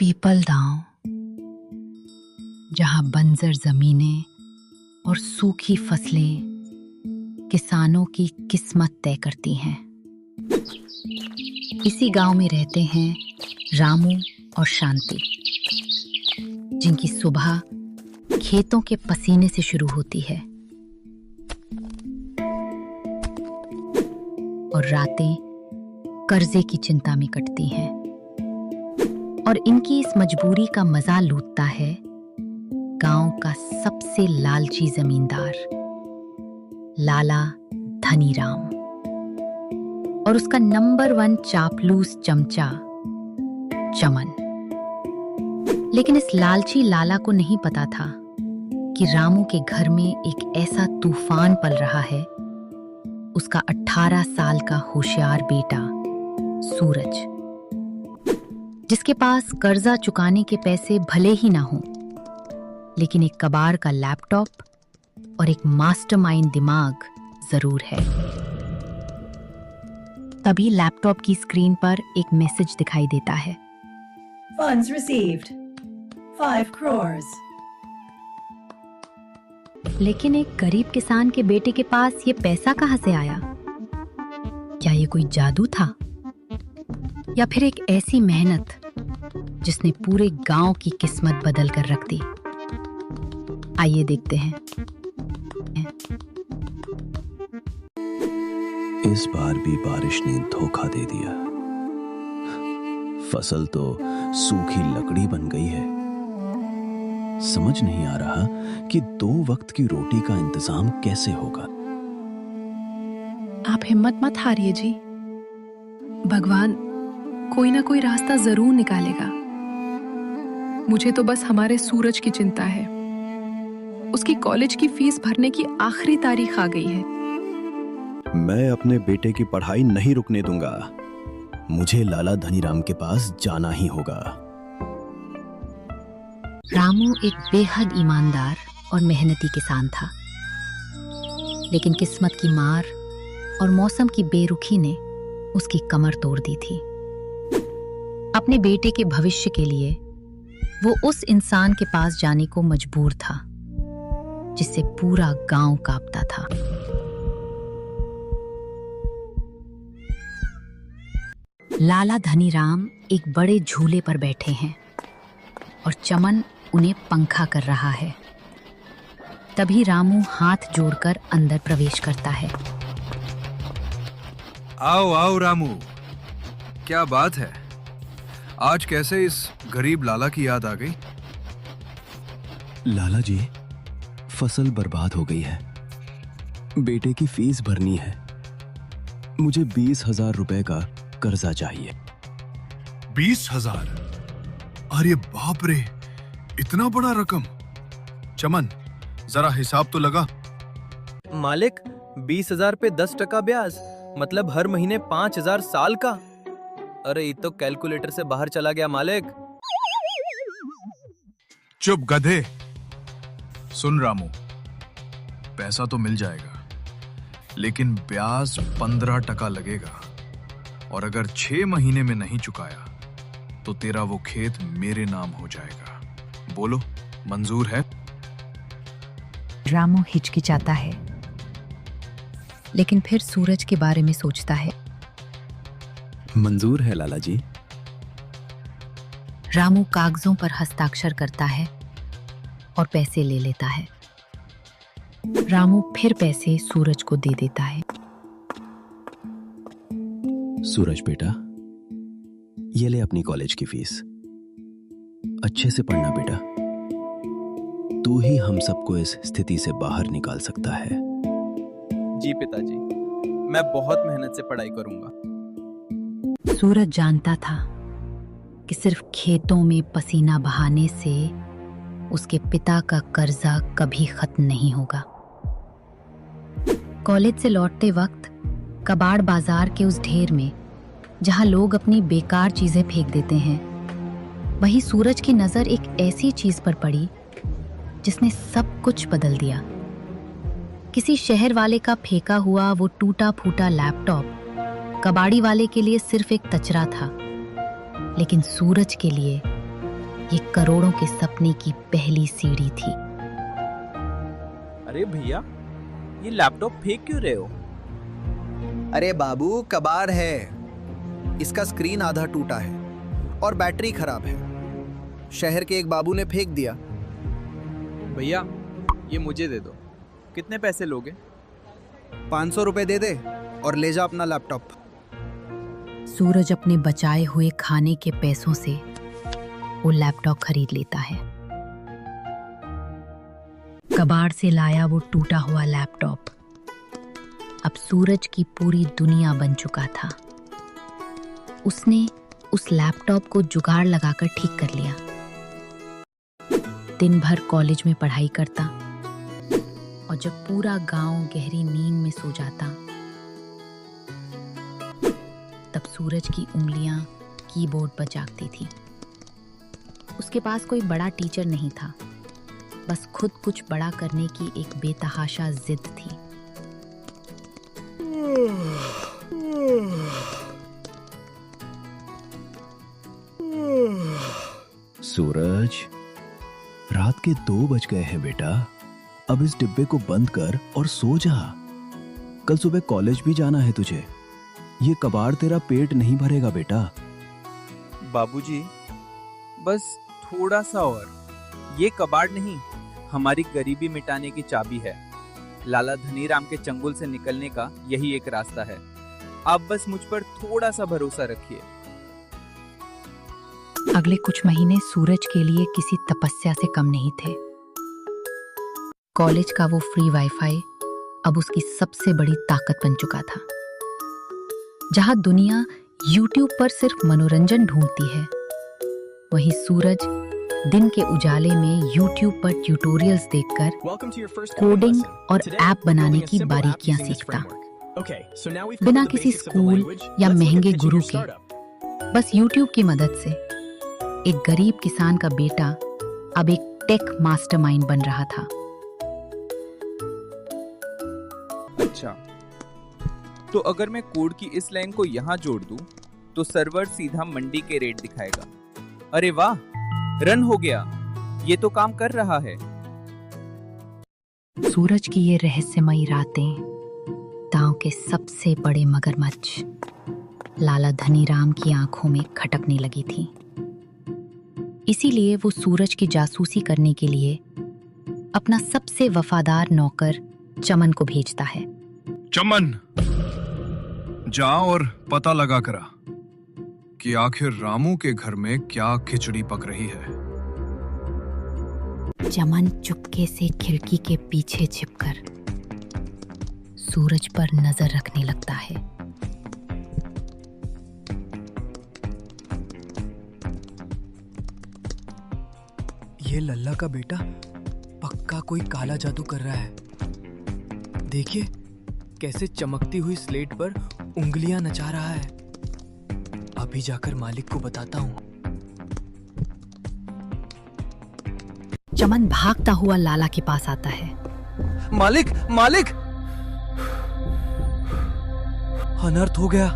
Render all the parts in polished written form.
पीपलदांव, जहां बंजर जमीनें और सूखी फसलें किसानों की किस्मत तय करती हैं। इसी गांव में रहते हैं रामू और शांति, जिनकी सुबह खेतों के पसीने से शुरू होती है और रातें कर्जे की चिंता में कटती हैं। और इनकी इस मजबूरी का मजा लूटता है गांव का सबसे लालची जमींदार लाला धनीराम और उसका नंबर 1 चापलूस चमचा चमन। लेकिन इस लालची लाला को नहीं पता था कि रामू के घर में एक ऐसा तूफान पल रहा है, उसका 18 साल का होशियार बेटा सूरज, जिसके पास कर्जा चुकाने के पैसे भले ही ना हो, लेकिन एक कबाड़ का लैपटॉप और एक मास्टरमाइंड दिमाग जरूर है। तभी लैपटॉप की स्क्रीन पर एक मैसेज दिखाई देता है। Funds received 5 crores। लेकिन एक गरीब किसान के बेटे के पास ये पैसा कहां से आया? क्या ये कोई जादू था या फिर एक ऐसी मेहनत जिसने पूरे गांव की किस्मत बदल कर रख दी? आइए देखते हैं। इस बार भी बारिश ने धोखा दे दिया। फसल तो सूखी लकड़ी बन गई है। समझ नहीं आ रहा कि 2 वक्त की रोटी का इंतजाम कैसे होगा। आप हिम्मत मत हारिए जी, भगवान कोई ना कोई रास्ता जरूर निकालेगा। मुझे तो बस हमारे सूरज की चिंता है। उसकी कॉलेज की फीस भरने की आखिरी तारीख आ गई है। मैं अपने बेटे की पढ़ाई नहीं रुकने दूंगा। मुझे लाला धनीराम के पास जाना ही होगा। रामू एक बेहद ईमानदार और मेहनती किसान था, लेकिन किस्मत की मार और मौसम की बेरुखी ने उसकी कमर तोड़ दी थी। अपने बेटे के भविष्य के लिए वो उस इंसान के पास जाने को मजबूर था जिससे पूरा गांव कांपता था। लाला धनीराम एक बड़े झूले पर बैठे हैं और चमन उन्हें पंखा कर रहा है। तभी रामू हाथ जोड़कर अंदर प्रवेश करता है। आओ आओ रामू, क्या बात है? आज कैसे इस गरीब लाला की याद आ गई? लाला जी, फसल बर्बाद हो गई है। बेटे की फीस भरनी है। मुझे 20,000 रुपए का कर्जा चाहिए। 20,000? अरे बाप रे, इतना बड़ा रकम। चमन, जरा हिसाब तो लगा। मालिक, 20,000 पे 10% ब्याज, मतलब हर महीने 5,000 साल का। अरे ये तो कैलकुलेटर से बाहर चला गया मालिक। चुप गधे। सुन रामू, पैसा तो मिल जाएगा, लेकिन ब्याज 15% लगेगा। और अगर 6 महीने में नहीं चुकाया तो तेरा वो खेत मेरे नाम हो जाएगा। बोलो, मंजूर है? रामू हिचकिचाता है, लेकिन फिर सूरज के बारे में सोचता है। मंजूर है लाला जी। रामू कागजों पर हस्ताक्षर करता है और पैसे ले लेता है। रामू फिर पैसे सूरज को दे देता है। सूरज बेटा, ये ले अपनी कॉलेज की फीस। अच्छे से पढ़ना बेटा। तू ही हम सबको इस स्थिति से बाहर निकाल सकता है। जी पिताजी, मैं बहुत मेहनत से पढ़ाई करूंगा। सूरज जानता था कि सिर्फ खेतों में पसीना बहाने से उसके पिता का कर्जा कभी खत्म नहीं होगा। कॉलेज से लौटते वक्त कबाड़ बाजार के उस ढेर में जहां लोग अपनी बेकार चीजें फेंक देते हैं, वहीं सूरज की नजर एक ऐसी चीज पर पड़ी जिसने सब कुछ बदल दिया। किसी शहर वाले का फेंका हुआ वो टूटा फूटा लैपटॉप कबाड़ी वाले के लिए सिर्फ एक कचरा था, लेकिन सूरज के लिए ये करोड़ों के सपने की पहली सीढ़ी थी। अरे भैया, ये लैपटॉप फेंक क्यों रहे हो? अरे बाबू, कबाड़ है। इसका स्क्रीन आधा टूटा है और बैटरी खराब है। शहर के एक बाबू ने फेंक दिया। भैया, ये मुझे दे दो। कितने पैसे लोगे? 500 रुपए दे दे और ले जा अपना लैपटॉप। सूरज अपने बचाए हुए खाने के पैसों से वो लैपटॉप खरीद लेता है। कबाड़ से लाया वो टूटा हुआ लैपटॉप अब सूरज की पूरी दुनिया बन चुका था। उसने उस लैपटॉप को जुगाड़ लगाकर ठीक कर लिया। दिन भर कॉलेज में पढ़ाई करता और जब पूरा गांव गहरी नींद में सो जाता, तब सूरज की उंगलियां कीबोर्ड पर जागती थी। उसके पास कोई बड़ा टीचर नहीं था, बस खुद कुछ बड़ा करने की एक बेतहाशा जिद थी। सूरज, रात के 2 बज गए हैं बेटा। अब इस डिब्बे को बंद कर और सो जा। कल सुबह कॉलेज भी जाना है तुझे। ये कबाड़ तेरा पेट नहीं भरेगा बेटा। बाबूजी, बस थोड़ा सा और। ये कबाड़ नहीं, हमारी गरीबी मिटाने की चाबी है। लाला धनीराम के चंगुल से निकलने का यही एक रास्ता है। आप बस मुझ पर थोड़ा सा भरोसा रखिए। अगले कुछ महीने सूरज के लिए किसी तपस्या से कम नहीं थे। कॉलेज का वो फ्री वाईफाई अब उसकी सबसे बड़ी ताकत बन चुका था। जहां दुनिया YouTube पर सिर्फ मनोरंजन ढूंढती है, वहीं सूरज दिन के उजाले में YouTube पर ट्यूटोरियल्स देखकर कोडिंग और ऐप बनाने की बारीकियां सीखता। बिना किसी स्कूल या महंगे गुरु के, बस YouTube की मदद से एक गरीब किसान का बेटा अब एक टेक मास्टरमाइंड बन रहा था। अच्छा, तो अगर मैं कोड की इस लाइन को यहाँ जोड़ दूं, तो सर्वर सीधा मंडी के रेट दिखाएगा। अरे वाह, रन हो गया। ये तो काम कर रहा है। सूरज की ये रहस्यमयी रातें गांव के सबसे बड़े मगरमच्छ लाला धनीराम की आंखों में खटकने लगी थी। इसीलिए वो सूरज की जासूसी करने के लिए अपना सबसे वफादार नौकर चमन को भेजता है। चमन, जा और पता लगा करा कि आखिर रामू के घर में क्या खिचड़ी पक रही है। चमन चुपके से खिड़की के पीछे छिपकर सूरज पर नजर रखने लगता है। ये लल्ला का बेटा पक्का कोई काला जादू कर रहा है। देखिए कैसे चमकती हुई स्लेट पर उंगलियां नचा रहा है। अभी जाकर मालिक को बताता हूँ। चमन भागता हुआ लाला के पास आता है। मालिक, मालिक, अनर्थ हो गया।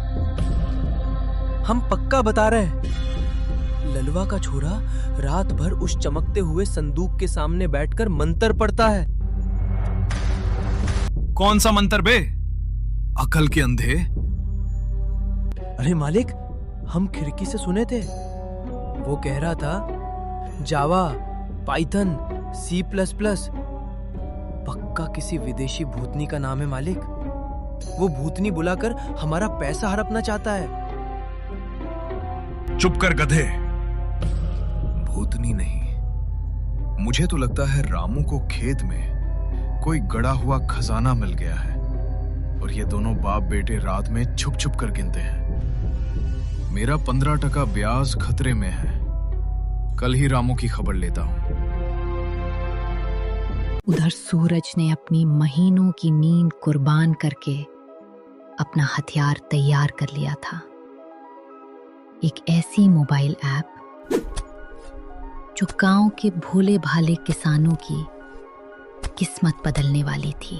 हम पक्का बता रहे हैं। ललवा का छोरा रात भर उस चमकते हुए संदूक के सामने बैठकर मंत्र पढ़ता है। कौन सा मंत्र बे? अकल के अंधे। अरे मालिक, हम खिड़की से सुने थे। वो कह रहा था जावा, पाइथन, C++। पक्का किसी विदेशी भूतनी का नाम है मालिक। वो भूतनी बुलाकर हमारा पैसा हड़पना चाहता है। चुप कर गधे। भूतनी नहीं, मुझे तो लगता है रामू को खेत में कोई गड़ा हुआ खजाना मिल गया है और ये दोनों बाप बेटे रात में छुप छुप कर गिनते हैं। मेरा 15% ब्याज खतरे में है। कल ही रामू की खबर लेता हूं। उधर सूरज ने अपनी महीनों की नींद कुर्बान करके अपना हथियार तैयार कर लिया था। एक ऐसी मोबाइल ऐप जो गांव के भोले भाले किसानों की किस्मत बदलने वाली थी।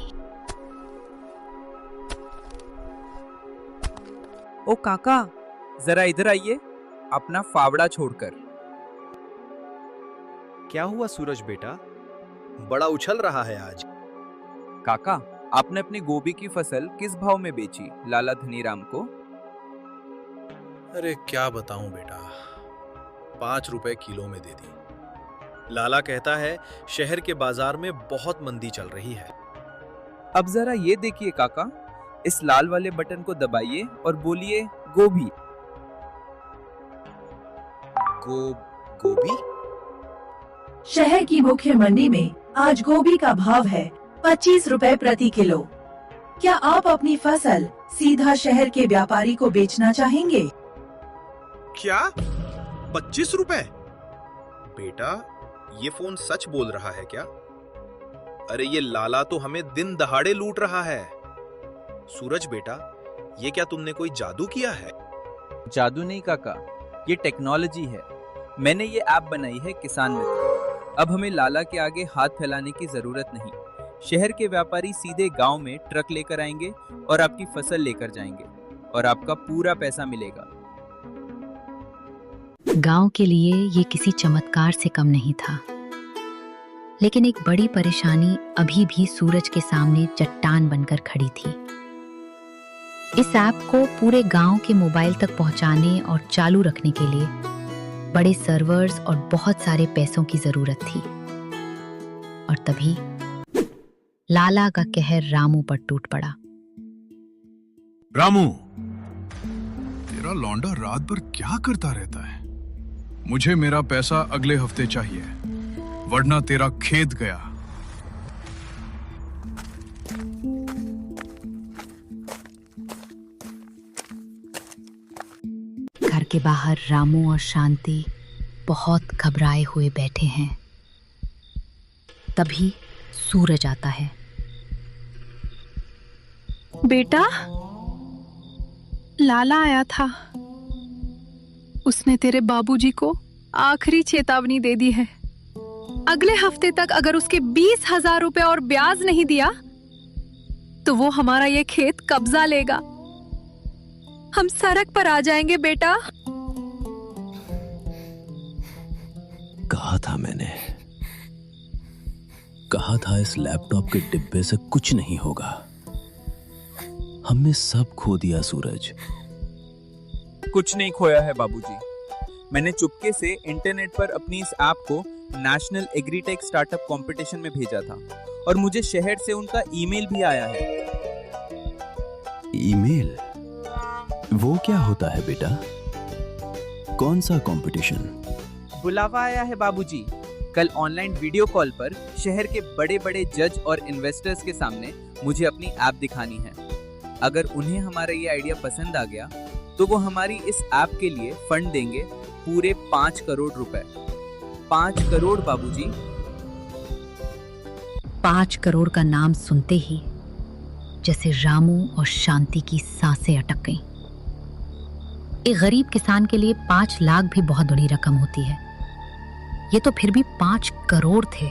ओ काका, जरा इधर आइए, अपना फावड़ा छोड़कर। क्या हुआ सूरज बेटा? बड़ा उछल रहा है आज। काका, आपने अपनी गोभी की फसल किस भाव में बेची लाला धनीराम को? अरे क्या बताऊं बेटा, 5 रुपए किलो में दे दी। लाला कहता है शहर के बाजार में बहुत मंदी चल रही है। अब जरा ये देखिए काका, इस लाल वाले बटन को दबाइए और बोलिए गोभी। गोभी? शहर की मुख्य मंडी में आज गोभी का भाव है 25 रुपए प्रति किलो। क्या आप अपनी फसल सीधा शहर के व्यापारी को बेचना चाहेंगे? क्या 25 रुपए? बेटा, ये फोन सच बोल रहा है क्या? अरे ये लाला तो हमें दिन दहाड़े लूट रहा है। सूरज बेटा, ये क्या तुमने कोई जादू किया है? जादू नहीं काका, ये टेक्नोलॉजी है। मैंने ये ऐप बनाई है किसान मित्र। अब हमें लाला के आगे हाथ फैलाने की जरूरत नहीं। शहर के व्यापारी सीधे गांव में ट्रक लेकर आएंगे और आपकी फसल लेकर जाएंगे और आपका पूरा पैसा मिलेगा। गांव के लिए ये किसी चमत्कार से कम नहीं था, लेकिन एक बड़ी परेशानी अभी भी सूरज के सामने चट्टान बनकर खड़ी थी। इस ऐप को पूरे गांव के मोबाइल तक पहुंचाने और चालू रखने के लिए बड़े सर्वर्स और बहुत सारे पैसों की जरूरत थी। और तभी लाला का कहर रामू पर टूट पड़ा। रामू, तेरा लौंडा रात भर क्या करता रहता है? मुझे मेरा पैसा अगले हफ्ते चाहिए, वरना तेरा खेत गया। घर के बाहर रामू और शांति बहुत घबराए हुए बैठे हैं। तभी सूरज आता है। बेटा, लाला आया था। उसने तेरे बाबूजी को आखिरी चेतावनी दे दी है। अगले हफ्ते तक अगर उसके 20,000 रुपए और ब्याज नहीं दिया तो वो हमारा ये खेत कब्जा लेगा। हम सड़क पर आ जाएंगे बेटा। कहा था मैंने, कहा था इस लैपटॉप के डिब्बे से कुछ नहीं होगा। हमने सब खो दिया सूरज। कुछ नहीं खोया है बाबूजी। मैंने चुपके से इंटरनेट पर अपनी इस ऐप को नेशनल एग्रीटेक स्टार्टअप कंपटीशन में भेजा था और मुझे शहर से उनका ईमेल भी आया है। ईमेल? वो क्या होता है बेटा? कौन सा कंपटीशन? बुलावा आया है बाबूजी। कल ऑनलाइन वीडियो कॉल पर शहर के बड़े बड़े जज और इन्वेस्टर्स के सामने मुझे अपनी ऐप दिखानी है। अगर उन्हें हमारा ये आइडिया पसंद आ गया तो वो हमारी इस ऐप के लिए फंड देंगे पूरे 5 करोड़ रुपए। 5 करोड़ बाबूजी। 5 करोड़ का नाम सुनते ही जैसे रामू और शांति की सांसें अटक गईं। एक गरीब किसान के लिए 5 लाख भी बहुत बड़ी रकम होती है। ये तो फिर भी 5 करोड़ थे।